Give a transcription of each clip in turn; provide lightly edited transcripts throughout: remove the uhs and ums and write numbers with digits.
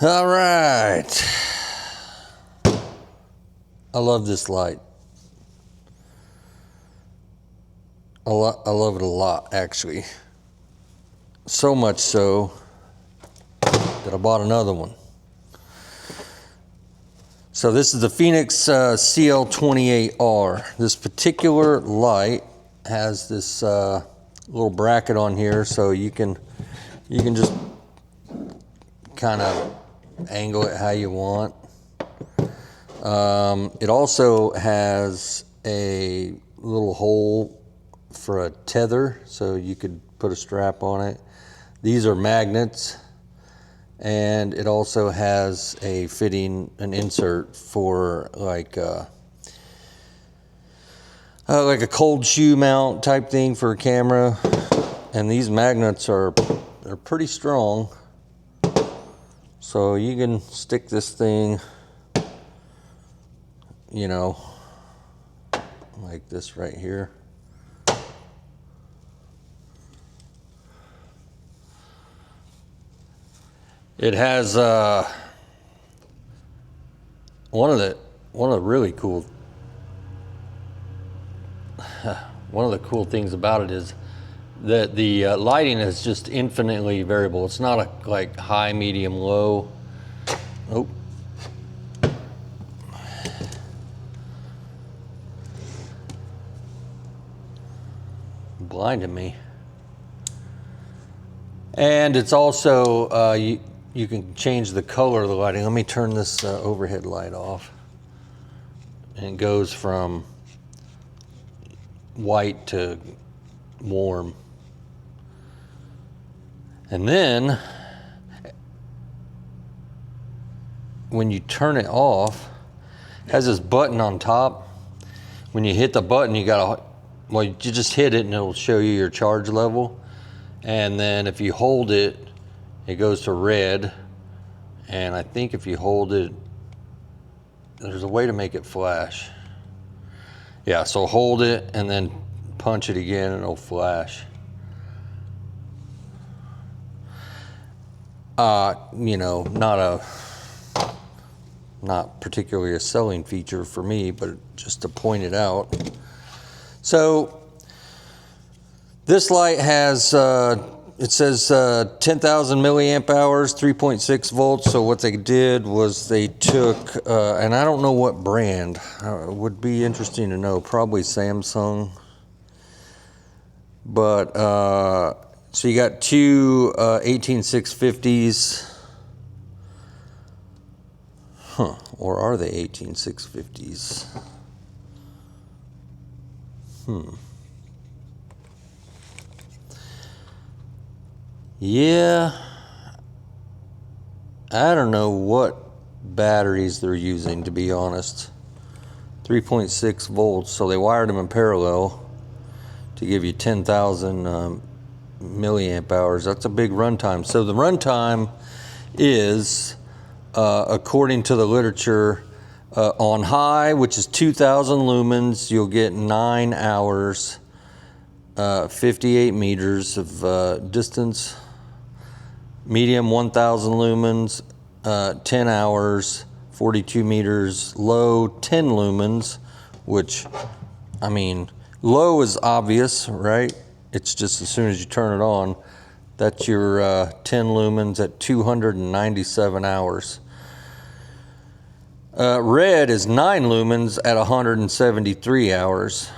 All right. I love this light. I love it a lot, actually. So much so that I bought another one. So this is the FENIX CL28R. This particular light has this little bracket on here, so you can just kind of angle it how you want. It also has a little hole for a tether, so you could put a strap on it. These are magnets, and it also has a an insert for like a cold shoe mount type thing for a camera. And these magnets are pretty strong, so you can stick this thing, you know, like this right here. It has one of the cool things about it is that the lighting is just infinitely variable. It's not like high, medium, low. Oh. Blinded me. And it's also, you can change the color of the lighting. Let me turn this overhead light off. And it goes from white to warm. And then when you turn it off, it has this button on top. When you hit the button, you just hit it and it'll show you your charge level. And then if you hold it, it goes to red. And I think if you hold it, there's a way to make it flash. Yeah, so hold it and then punch it again and it'll flash. You know, not particularly a selling feature for me, but just to point it out. So this light has, it says 10,000 milliamp hours, 3.6 volts. So what they did was they took, and I don't know what brand, would be interesting to know, probably Samsung. But, so you got two 18650s. Huh, or are they 18650s? Yeah, I don't know what batteries they're using, to be honest. 3.6 volts, so they wired them in parallel to give you 10,000 milliamp hours. That's a big runtime. So the runtime is, according to the literature, on high, which is 2,000 lumens, you'll get 9 hours, 58 meters of distance. Medium, 1,000 lumens, 10 hours, 42 meters. Low, 10 lumens, which, I mean, low is obvious, right? It's just as soon as you turn it on, that's your 10 lumens at 297 hours. Red is 9 lumens at 173 hours.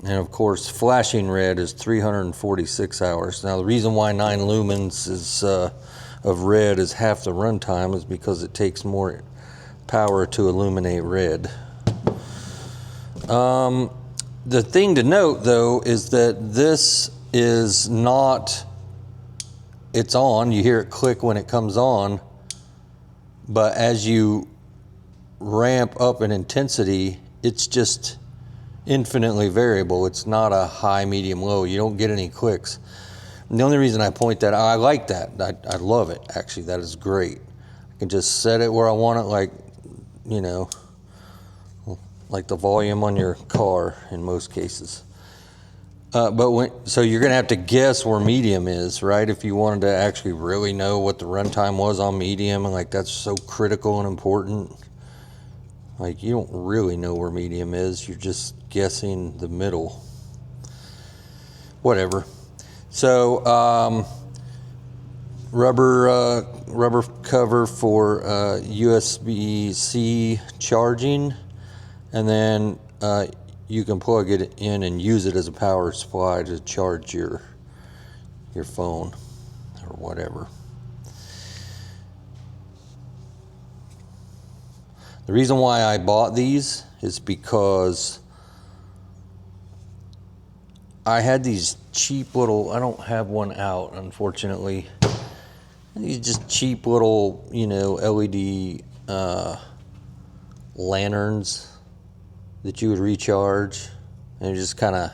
And of course, flashing red is 346 hours. Now, the reason why 9 lumens is, of red is half the runtime is because it takes more power to illuminate red. The thing to note, though, is that this is not, it's on, you hear it click when it comes on, but as you ramp up in intensity, it's just infinitely variable. It's not a high, medium, low. You don't get any clicks. And the only reason I point that out, I like that. I love it, actually. That is great. I can just set it where I want it, like, you know, like the volume on your car in most cases. So you're gonna have to guess where medium is, right? If you wanted to actually really know what the runtime was on medium, and like that's so critical and important. Like you don't really know where medium is, you're just guessing the middle. Whatever. So rubber cover for USB-C charging, and then you can plug it in and use it as a power supply to charge your phone or whatever. The reason why I bought these is because I had these cheap little, I don't have one out unfortunately, these just cheap little, you know, LED lanterns that you would recharge and just kind of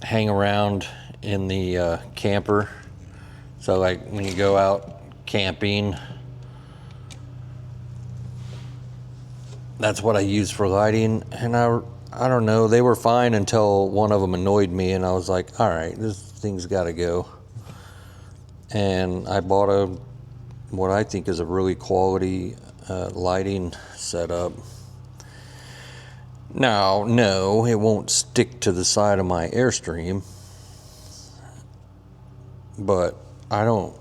hang around in the camper. So like when you go out camping, that's what I use for lighting. And I don't know, they were fine until one of them annoyed me and I was like, all right, this thing's got to go. And I bought what I think is a really quality lighting setup. Now, no, it won't stick to the side of my Airstream, but I don't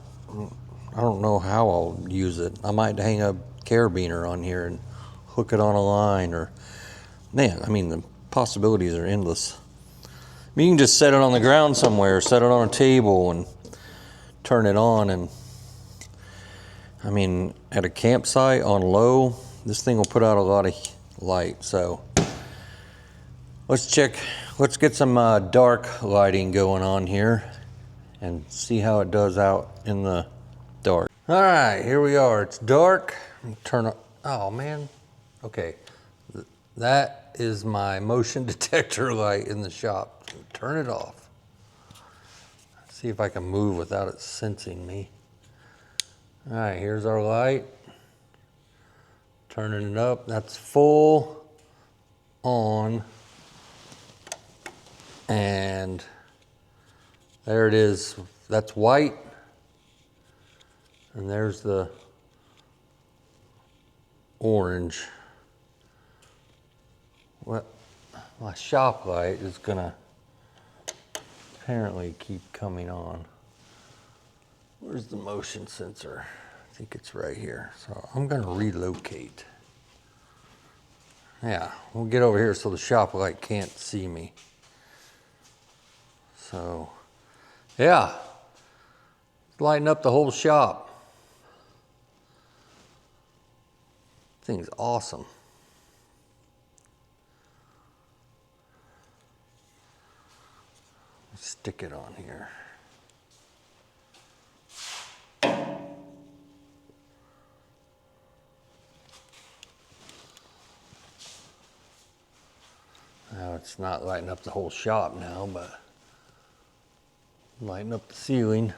know how I'll use it. I might hang a carabiner on here and hook it on a line, or man, I mean the possibilities are endless. I mean, you can just set it on the ground somewhere, set it on a table and turn it on, and I mean at a campsite on low, this thing will put out a lot of light. So let's get some dark lighting going on here and see how it does out in the dark. All right, here we are. It's dark. Turn on. Oh man. Okay, that is my motion detector light in the shop. Turn it off. See if I can move without it sensing me. All right, here's our light. Turning it up. That's full on. And there it is. That's white. And there's the orange. Well, my shop light is gonna apparently keep coming on. Where's the motion sensor? I think it's right here. So I'm gonna relocate. Yeah, we'll get over here so the shop light can't see me. So, yeah, lighting up the whole shop. Thing's awesome. Stick it on here. Now it's not lighting up the whole shop now, but lighting up the ceiling.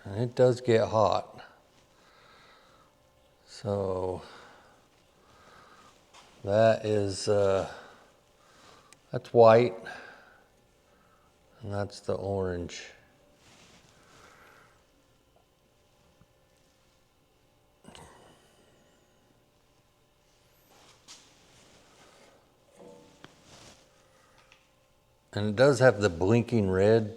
And it does get hot. So that is, that's white, and that's the orange. And it does have the blinking red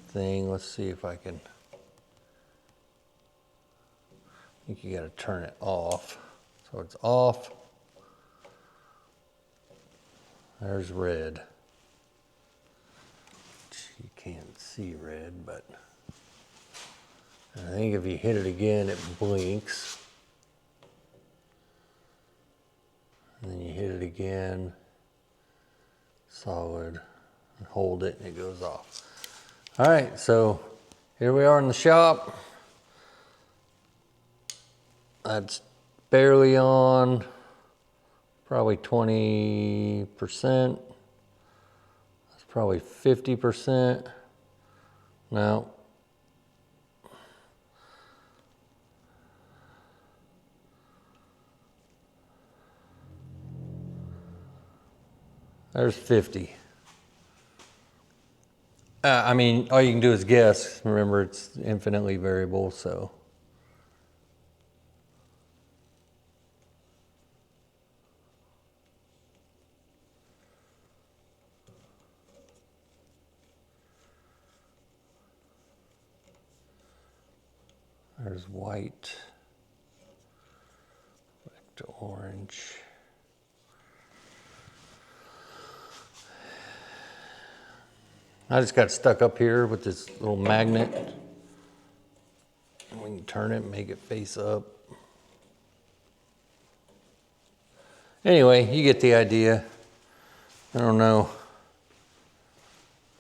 thing. Let's see if I can, I think you gotta turn it off. So it's off. There's red. You can't see red, but I think if you hit it again, it blinks. And then you hit it again, solid, and hold it and it goes off. All right, so here we are in the shop. That's barely on, probably 20%. That's probably 50%. No. There's 50. I mean, all you can do is guess. Remember, it's infinitely variable, so. There's white, back to orange. I just got stuck up here with this little magnet. We can turn it and make it face up. Anyway, you get the idea. I don't know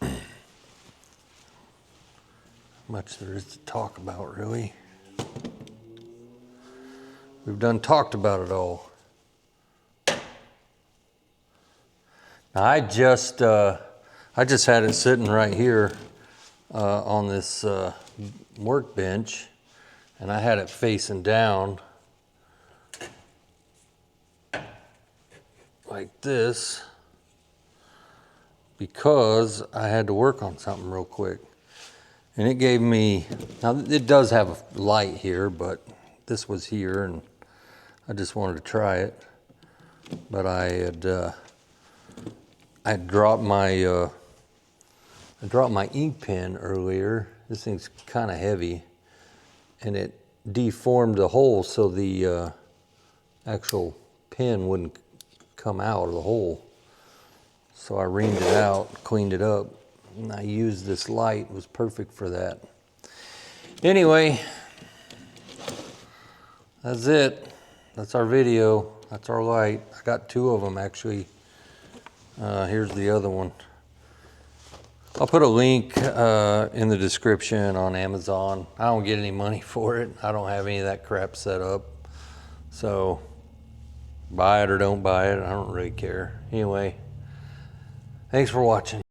how much there is to talk about, really. We've done talked about it all. Now, I just had it sitting right here on this workbench, and I had it facing down like this because I had to work on something real quick. And it gave me, now it does have a light here, but this was here and I just wanted to try it. But I dropped my ink pen earlier. This thing's kind of heavy, and it deformed the hole so the actual pen wouldn't come out of the hole. So I reamed it out, cleaned it up, and I used this light. It was perfect for that. Anyway, that's it. That's our video. That's our light. I got two of them actually. Here's the other one. I'll put a link in the description on Amazon. I don't get any money for it. I don't have any of that crap set up. So buy it or don't buy it. I don't really care. Anyway, thanks for watching.